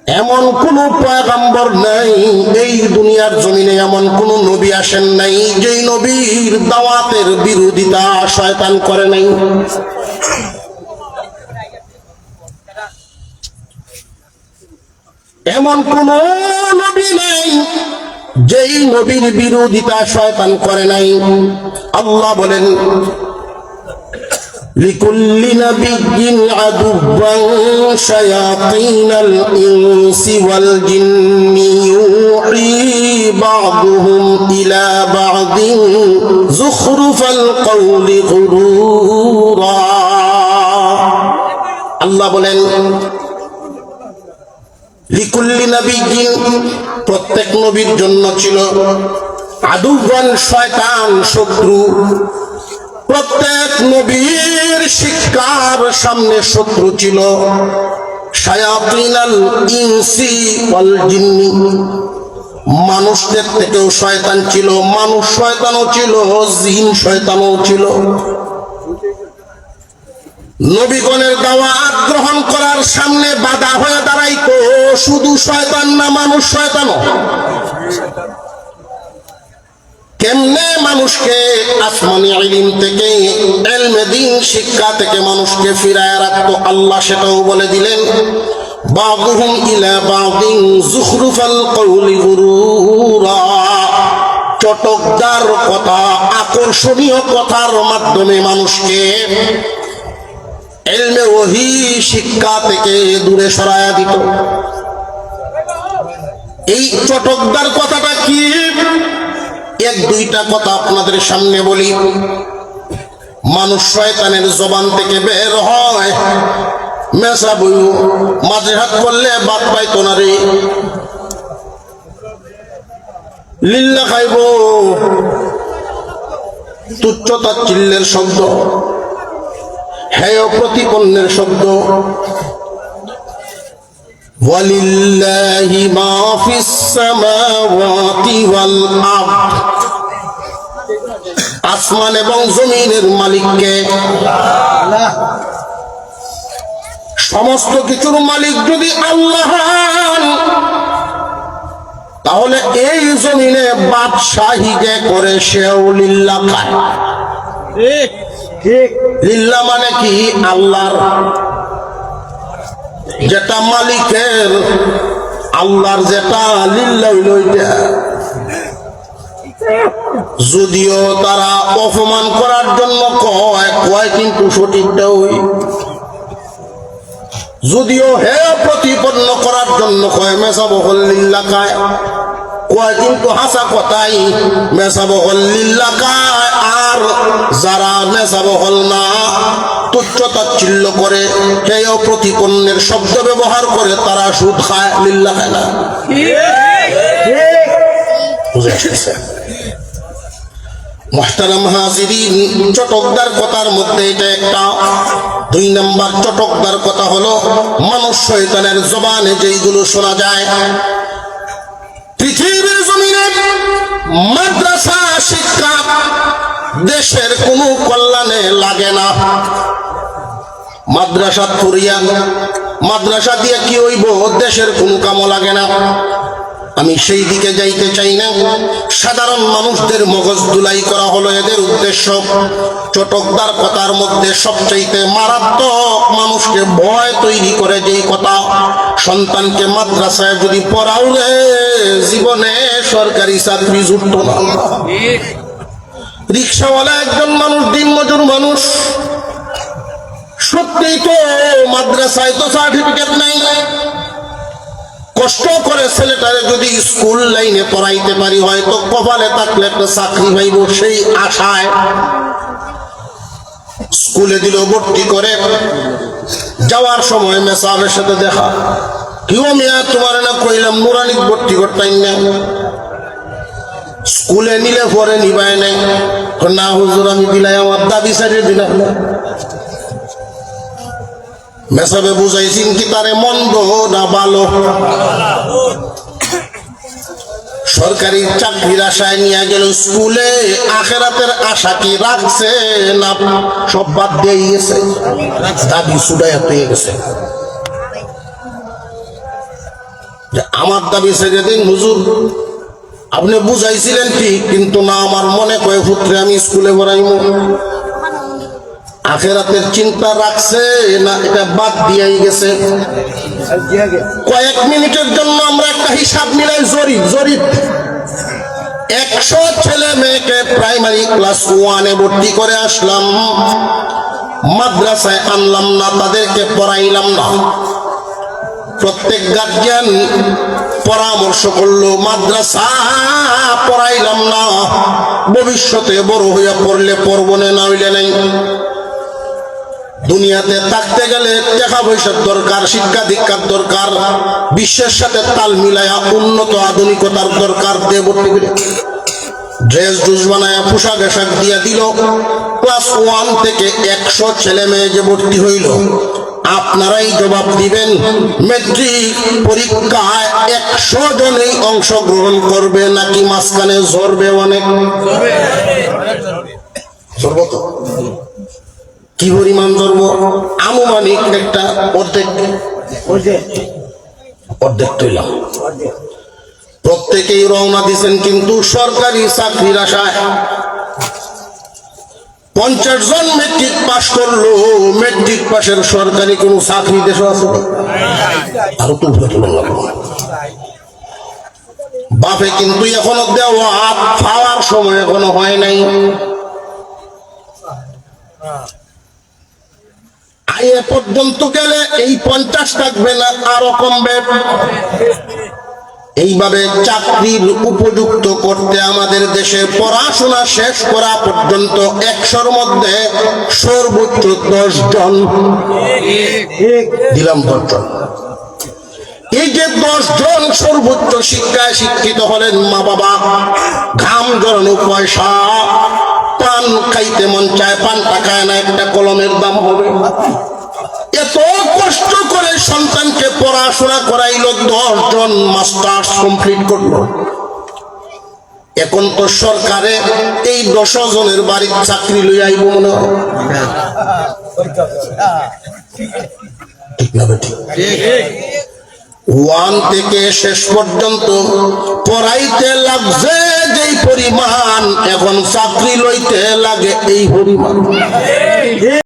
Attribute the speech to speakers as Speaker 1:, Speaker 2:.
Speaker 1: এমন কোন পয়গম্বর নাই, এই দুনিয়ার জমিনে এমন কোন নবী আসেন নাই যেই নবীর দাওয়াতের বিরোধিতা শয়তান করে নাই। এমন কোন নবী নাই যেই নবীর বিরোধিতা শয়তান করে নাই। আল্লাহ বলেন, লিকুল্লি নাবিয়্যিন আদুওয়ান শায়াতিনাল ইনসি ওয়াল জিন্নি ইউহি বা'দুহুম ইলা বা'দিন যুখরুফাল কওলি গুরুরা। আল্লাহ বলেন, লিকুল্লি নাবিয়্যিন, প্রত্যেক নবীর জন্য ছিল আদুওয়ান, শয়তান শত্রু। প্রত্যেক নবীর শিক্ষার সামনে শত্রু ছিল শায়াতিনাল ইনসি ওয়াল জিন্নি, মানুষদের থেকেও শয়তান ছিল, মানুষ শয়তানও ছিল, জিন শয়তানও ছিল। নবীগণের দাওয়াত গ্রহণ করার সামনে বাধা হয়ে দাঁড়াইতো শুধু শয়তান না, মানুষ শয়তানও। কেমনে মানুষকে আসমানি ইলম থেকে, ইলমে দ্বীন শিক্ষা থেকে মানুষকে ফিরায় রাখতো আল্লাহ সেটাও বলে দিলেন। বা'দুহুম ইলা বা'দিন যুখরুফাল কওলি গুরুরা, চটকদার কথা, আকর্ষণীয় কথার মাধ্যমে মানুষকে ইলমে ওহী শিক্ষা থেকে দূরে সরায়া দিত। এই চটকদার কথাটা কি? এক দুইটা কথা আপনাদের সামনে বলি। মানুষ শয়তানের জবান থেকে বের হয়, মেসা বইও মাঝে হাত করলে বাদ পাইতো না রে, লিল্লা খাইব, তুচ্ছ তাচ্ছিল্যের শব্দ, হেয় প্রতিপন্নের শব্দ। ওয়ালিল্লাহি মা ফিস সামাওয়াতি ওয়াল আরদ, আসমান এবং জমিনের মালিককে। সমস্ত কিছুর মালিক যদি আল্লাহ হন, তাহলে এই জমিনে বাদশাহী যে করে সেও লিল্লাহ খায়। লিল্লাহ মানে কি? আল্লাহর, যেটা মালিকের, আল্লাহর যেটা, লিল্লাহ হইল ওইটা। যদিও তারা অপমান করার জন্য কয় কিন্তু সঠিকটা ওই। যদিও হে প্রতিপন্ন করার জন্য কয়, মেসাবহল লিল্লাহ খায়, কয় কিন্তু হাসা কথাই, মেসাবহল লিল্লাহ খায়। আর যারা মেসাবহল না, তুচ্ছ তাচ্ছিল্য করে, হেয় প্রতিপন্নের শব্দ ব্যবহার করে, তারা সুদ খায়, লিল্লাহ খায় না। বুঝে আসছে? মুহতারাম হাজিরিন, চটকদার কথার মধ্যে এটা একটা। দুই নাম্বার চটকদার কথা হলো, মানুষ শয়তানের জবানে যেইগুলো শোনা যায়। পৃথিবীর জমিনে মাদ্রাসা শিক্ষা দেশের কোনো কল্যাণে লাগে না। মাদ্রাসা পড়িয়া, মাদ্রাসা দিয়ে কি হইব? দেশের কোনো কামও লাগে না। আমি সেই দিকে যাইতে চাই না। সাধারণ মানুষদের মগজ ধুলাই করা হলো এদের উদ্দেশ্য। চটকদার কথার মধ্যে সবচাইতে মারাত্মক, মানুষকে ভয় তৈরি করে যেই কথা, সন্তানকে মাদ্রাসায় যদি পড়াও রে, জীবনে সরকারি চাকরি জুটতো না। রিক্সাওয়ালা একজন মানুষ, দিনমজুর মানুষ, সত্যিই তো মাদ্রাসায় তো সার্টিফিকেট নাই। কষ্ট করে ছেলেটারে যদি স্কুল লাইনে পড়াইতে পারি, হয়তো কপালে থাকলে একটা চাকরি পাইব, সেই আশায় স্কুলে দিল ভর্তি করে। যাওয়ার সময় মেসাবের সাথে দেখা, কেউ মিয়া তোমার না কইলাম নুরানি ভর্তি করতাম না, স্কুলে নিলে পরে নিবাই নাই। না হুজুর, আমি দিলাই, আমার দাবি সারিয়ে দিলাম। মেসাবে বুঝাইছেন কি তারে মন্দ না ভালো? সরকারি চাকরির আশায় নিয়ে গেল স্কুলে, আখেরাতের আশা কি রাখছে না সব বাদ দিয়ে গেছে? দাবি সুদায় পেয়ে গেছে। যে আমার দাবি ছেড়ে দিন হুজুর, আপনি বুঝাইছিলেন ঠিক, কিন্তু না, আমার মনে কয় পুত্রে আমি স্কুলে পড়াইমু। আখেরাতের চিন্তা রাখছে না এটা বাদ দিয়েই গেছে? কয়েক মিনিটের জন্য আমরা একটা হিসাব মিলাই, জরিপ 100 ছেলে মেয়েকে প্রাইমারি ক্লাস 1-এ ভর্তি করে আসলাম, মাদ্রাসায় আনলাম না, তাদেরকে পড়াইলাম না। প্রত্যেক গার্জিয়ান পরামর্শ করলো মাদ্রাসা পড়াইলাম না, ভবিষ্যতে বড় হইয়া পড়লে পড়বো না হইলে নাই। দুনিয়াতে থাকতে গেলে টাকা পয়সার দরকার, শিক্ষা দীক্ষার দরকার, বিশ্বের সাথে তাল মিলাইয়া উন্নত আধুনিকতার দরকার। ড্রেস ডুস বানায়া পোশাক আশাক দিয়া দিল। ক্লাস 1 থেকে 100 ছেলে মেয়ে যে ভর্তি হইল, আপনারাই জবাব দিবেন মেট্রিক পরীক্ষায় 100 জনেই অংশগ্রহণ করবে নাকি মাঝখানে ঝরবে অনেক? ঝরবো তো, কি পরিমাণ ধরব? আনুমানিক একটা অর্ধেক তৈলাম। প্রত্যেকেই রওনা দিচ্ছেন কিন্তু সরকারি চাকরির আশায়। 50 জন মেট্রিক পাস করলো, মেট্রিক পাশের সরকারি কোন চাকরি দেশে আছে? আরো তো বাপে কিন্তু এখনো দেওয়া পাওয়ার সময় এখনো হয় নাই। আয়ে পর্যন্ত গেলে এই 50 থাকবে না, আরো কমবে। এইভাবে চাকরির উপযুক্ত করতে আমাদের দেশে পড়াশোনা শেষ করা পর্যন্ত 100-র মধ্যে সর্বোচ্চ 10 জন দিলাম, 10 জন। এই যে 10 জন সর্বোচ্চ শিক্ষায় শিক্ষিত হলেন, মা বাবা ঘাম জড়ানো পয়সা, পান খাইতে মন চায়, পানটা খায় না, একটা কলমের দাম হবে। এত কষ্ট করে সন্তানকে পড়াশোনা করাইল, 10 জন মাস্টার্স কমপ্লিট করলো। এখন তো সরকারে এই 10 জনের বাড়ির চাকরি লই আইব মনে হয়। ঠিক না? ঠিক। 1 থেকে শেষ পর্যন্ত পড়াইতে লাগছে যেই পরিমাণ, এখন চাকরি লইতে লাগে এই পরিমাণ।